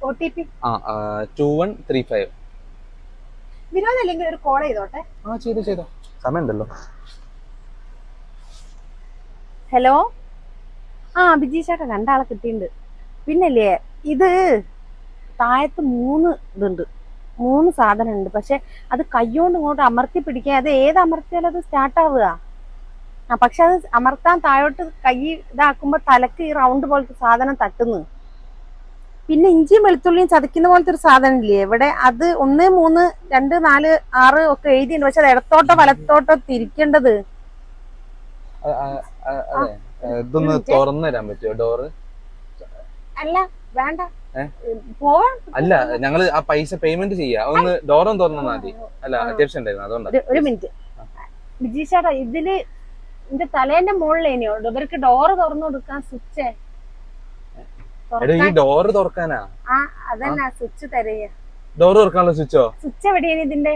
OTP 2135. Vinod അല്ലെങ്കിൽ ഒരു call ചെയ്തോട്ടെ. ചെയ്തോ സമയമുണ്ടല്ലോ. ഹലോ, ബിജീഷേട്ടാ, രണ്ടാളെ കിട്ടിയിട്ടുണ്ട്. പിന്നല്ലേ, ഇത് താഴത്ത് 3 ഇതുണ്ട്, 3 സാധനം ഉണ്ട്. പക്ഷെ അത് കൈകൊണ്ട് ഇങ്ങോട്ട് അമർത്തി പിടിക്കാൻ, അത് ഏത് അമർത്തിയാലും അത് സ്റ്റാർട്ട് ആവുക. പക്ഷെ അത് അമർത്താൻ താഴോട്ട് കൈ ഇതാക്കുമ്പോ തലക്ക് ഈ റൗണ്ട് പോലത്തെ സാധനം തട്ടുന്നു. പിന്നെ ഇഞ്ചിയും വെളുത്തുള്ളിയും ചതക്കുന്ന പോലത്തെ ഒരു സാധനം ഇല്ലേ ഇവിടെ, അത് 1, 3, 2, 4, 6 ഒക്കെ എഴുതിയിട്ടുണ്ട്. പക്ഷെ അത് ഇടത്തോട്ടോ വലത്തോട്ടോ തിരിക്കേണ്ടത്. അതെ, ഇതൊന്ന് തുറന്നു തരാൻ പറ്റുമോ ഡോറ്? അല്ല, വേണ്ട, പോവാ. അല്ല, ഞങ്ങള് ആ പൈസ പേയ്മെന്റ് ചെയ്യാ, ഒന്ന് ഡോറും തുറന്നാൽ മതി. അല്ല, അത്യാവശ്യം ഉണ്ടായിരുന്നു, അതുകൊണ്ടാണ്. ഒരു മിനിറ്റ് ബിജീഷേട്ടാ, ഇതില് എന്റെ തലേന്റെ മുകളിലേനോ ഇവർക്ക് ഡോറ് തുറന്നു കൊടുക്കാൻ സ്വിച്ച്. ഈ ഡോറ് തുറക്കാനാ? അതന്നെ സ്വിച്ച് തരയ. ഡോറ് തുറക്കാനുള്ള സ്വിച്ചോ? സ്വിച്ച് എവിടെയാണ് ഇതിന്റെ?